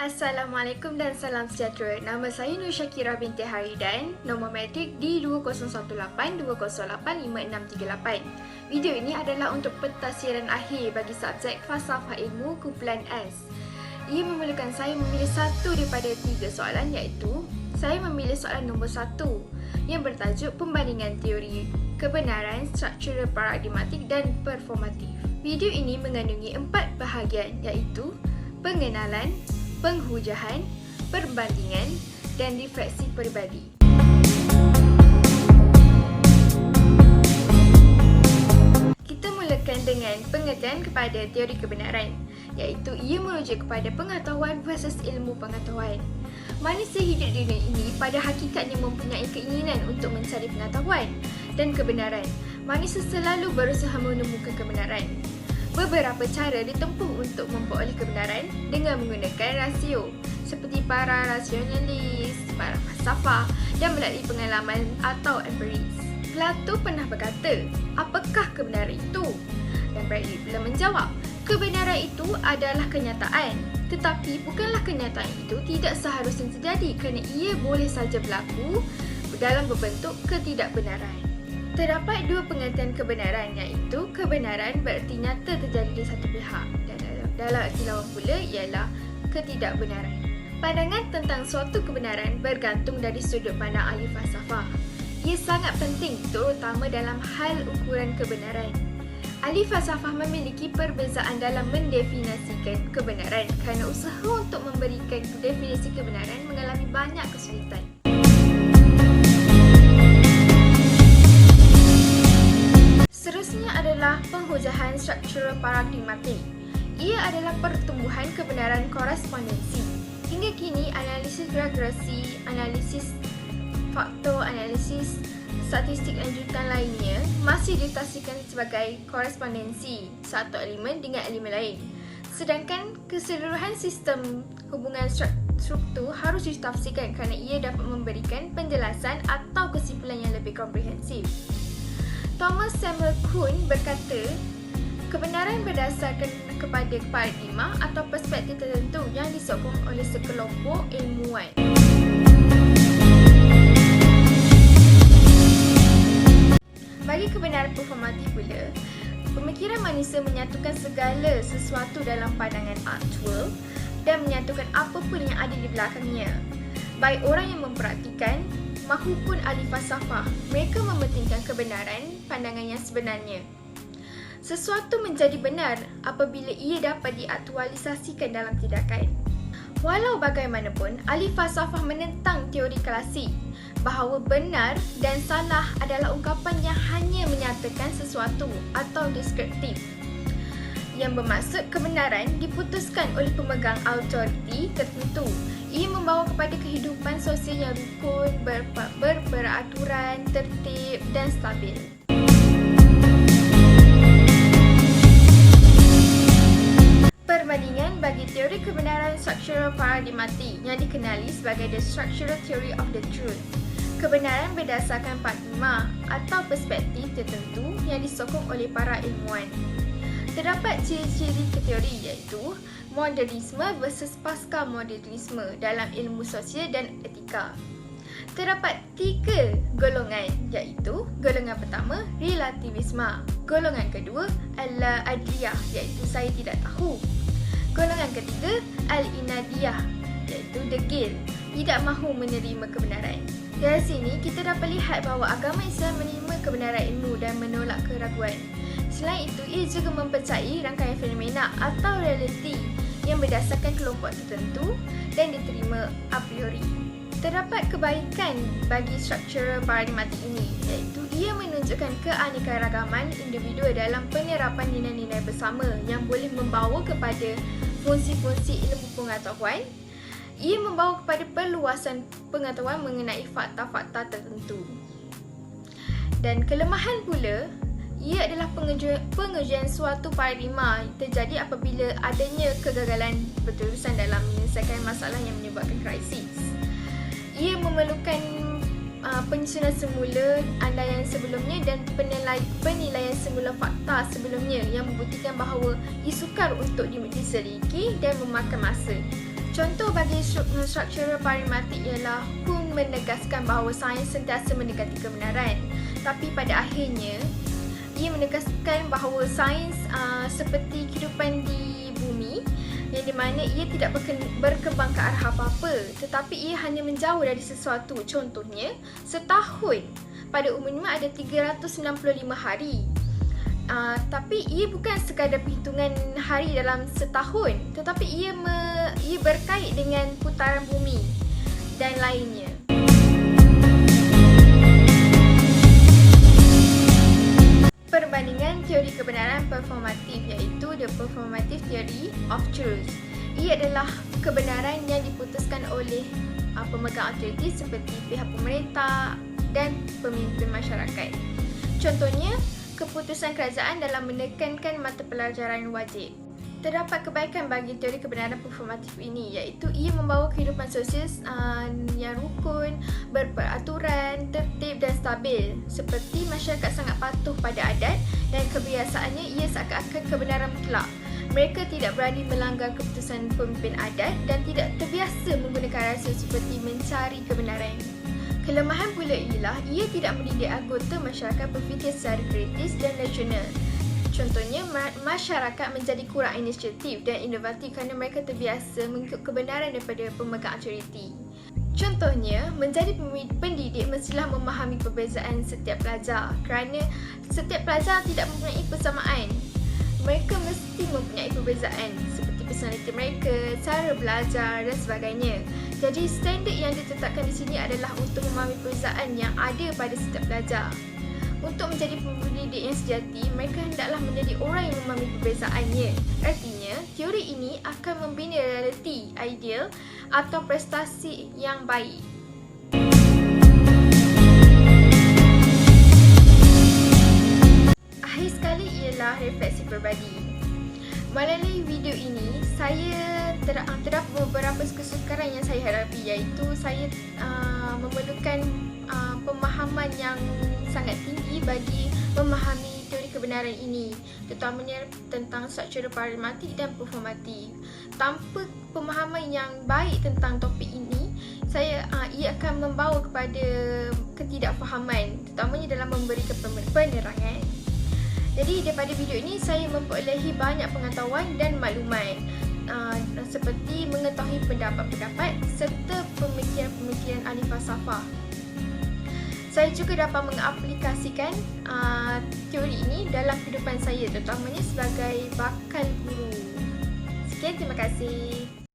Assalamualaikum dan salam sejahtera. Nama saya Nur Syakira binti Haridan. Nombor matrik D2018-2085638. Video ini adalah untuk pentadsiran akhir bagi subjek Falsafah Ilmu Kumpulan S. Ia memerlukan saya memilih satu daripada 3 soalan, iaitu saya memilih soalan nombor 1 yang bertajuk Pembandingan Teori Kebenaran, Struktural Paradigmatik dan Performatif. Video ini mengandungi 4 bahagian, iaitu pengenalan, penghujahan, perbandingan dan refleksi peribadi. Kita mulakan dengan pengertian kepada teori kebenaran, iaitu ia merujuk kepada pengetahuan versus ilmu pengetahuan. Manusia hidup di dunia ini pada hakikatnya mempunyai keinginan untuk mencari pengetahuan dan kebenaran. Manusia selalu berusaha menemukan kebenaran. Beberapa cara ditempuh untuk memperoleh kebenaran dengan menggunakan rasio, seperti para rasionalis, para falsafah dan melalui pengalaman atau empiris. Plato pernah berkata, apakah kebenaran itu? Dan Bradley pula menjawab, kebenaran itu adalah kenyataan, tetapi bukanlah kenyataan itu tidak seharusnya terjadi kerana ia boleh saja berlaku dalam berbentuk ketidakbenaran. Terdapat 2 pengertian kebenaran, iaitu kebenaran bererti nyata terjadi di satu pihak dan dalam erti lawan pula ialah ketidakbenaran. Pandangan tentang suatu kebenaran bergantung dari sudut pandang ahli falsafah. Ia sangat penting terutama dalam hal ukuran kebenaran. Ahli falsafah memiliki perbezaan dalam mendefinisikan kebenaran kerana usaha untuk memberikan definisi kebenaran mengalami banyak kesulitan. Seterusnya adalah penghujahan struktural paradigmatik. Ia adalah pertumbuhan kebenaran korespondensi. Hingga kini, analisis regresi, analisis faktor, analisis statistik lanjutan lainnya masih ditafsirkan sebagai korespondensi satu elemen dengan elemen lain. Sedangkan keseluruhan sistem hubungan struktur harus ditafsirkan kerana ia dapat memberikan penjelasan atau kesimpulan yang lebih komprehensif. Thomas Samuel Kuhn berkata, kebenaran berdasarkan kepada paradigma atau perspektif tertentu yang disokong oleh sekelompok ilmuwan. Bagi kebenaran performatif pula, pemikiran manusia menyatukan segala sesuatu dalam pandangan aktual dan menyatukan apapun yang ada di belakangnya. Baik orang yang mempraktikan mahupun ahli falsafah, mereka mementingkan kebenaran pandangan yang sebenarnya. Sesuatu menjadi benar apabila ia dapat diaktualisasikan dalam tindakan. Walau bagaimanapun, ahli falsafah menentang teori klasik bahawa benar dan salah adalah ungkapan yang hanya menyatakan sesuatu atau deskriptif, yang bermaksud kebenaran diputuskan oleh pemegang autoriti tertentu. Ia membawa kepada kehidupan sosial yang rukun, berperaturan, tertib dan stabil. Perbandingan bagi teori kebenaran struktural paradigmatik yang dikenali sebagai the structural theory of the truth. Kebenaran berdasarkan paradigma atau perspektif tertentu yang disokong oleh para ilmuwan. Terdapat ciri-ciri teori, iaitu modernisme versus pasca modernisme dalam ilmu sosial dan etika. Terdapat 3 golongan, iaitu golongan pertama relativisme, golongan kedua al-adliyah, iaitu saya tidak tahu, golongan ketiga al-inadiyah, iaitu degil, tidak mahu menerima kebenaran. Dari sini kita dapat lihat bahawa agama Islam menerima kebenaran ilmu dan menolak keraguan. Selain itu, ia juga mempercayai rangkaian fenomena atau realiti yang berdasarkan kelompok tertentu dan diterima a priori. Terdapat kebaikan bagi struktural paradigmatik ini, iaitu ia menunjukkan keanekaragaman individu dalam penerapan nilai-nilai bersama yang boleh membawa kepada fungsi-fungsi ilmu pengetahuan. Ia membawa kepada perluasan pengetahuan mengenai fakta-fakta tertentu. Dan kelemahan pula, ia adalah pengujian suatu paradigma terjadi apabila adanya kegagalan berterusan dalam menyelesaikan masalah yang menyebabkan krisis. Ia memerlukan penyusunan semula, andaian sebelumnya dan penilaian semula fakta sebelumnya yang membuktikan bahawa ia sukar untuk diselidiki dan memakan masa. Contoh bagi struktural parematik ialah Kuhn menegaskan bahawa sains sentiasa mendekati kebenaran, tapi pada akhirnya ia menegaskan bahawa sains seperti kehidupan di bumi, yang di mana ia tidak berkembang ke arah apa-apa, tetapi ia hanya menjauh dari sesuatu. Contohnya, setahun pada umumnya ada 365 hari. Tapi ia bukan sekadar perhitungan hari dalam setahun, tetapi ia berkait dengan putaran bumi dan lainnya. Perbandingan teori kebenaran performatif, iaitu the performative theory of truth. Ia adalah kebenaran yang diputuskan oleh pemegang autoriti seperti pihak pemerintah dan pemimpin masyarakat. Contohnya, keputusan kerajaan dalam menekankan mata pelajaran wajib. Terdapat kebaikan bagi teori kebenaran performatif ini, iaitu ia membawa kehidupan sosial yang rukun, berperaturan, tertib dan stabil. Seperti masyarakat sangat patuh pada adat dan kebiasaannya, ia seakan-akan kebenaran mutlak. Mereka tidak berani melanggar keputusan pemimpin adat dan tidak terbiasa menggunakan rasa seperti mencari kebenaran. Kelemahan pula ialah ia tidak mendidik anggota masyarakat berfikir secara kritis dan rasional. Contohnya, masyarakat menjadi kurang inisiatif dan inovatif kerana mereka terbiasa mengikut kebenaran daripada pemegang autoriti. Contohnya, menjadi pendidik mestilah memahami perbezaan setiap pelajar kerana setiap pelajar tidak mempunyai persamaan. Mereka mesti mempunyai perbezaan seperti personaliti mereka, cara belajar dan sebagainya. Jadi, standard yang ditetapkan di sini adalah untuk memahami perbezaan yang ada pada setiap pelajar. Untuk menjadi pendidik yang sejati, mereka hendaklah menjadi orang yang memahami perbezaannya. Artinya, teori ini akan membina realiti ideal atau prestasi yang baik. Akhir sekali ialah refleksi peribadi. Melalui video ini, saya terdapat beberapa kesukaran yang saya hadapi, iaitu saya memerlukan pemahaman yang sangat tinggi bagi memahami teori kebenaran ini, terutamanya tentang struktural parematik dan performatif. Tanpa pemahaman yang baik tentang topik ini, ia akan membawa kepada ketidakfahaman, terutamanya dalam memberikan penerangan. Jadi daripada video ini saya memperolehi banyak pengetahuan dan maklumat seperti mengetahui pendapat-pendapat serta pemikiran-pemikiran ahli falsafah. Saya juga dapat mengaplikasikan teori ini dalam kehidupan saya, terutamanya sebagai bakal guru. Sekian, terima kasih.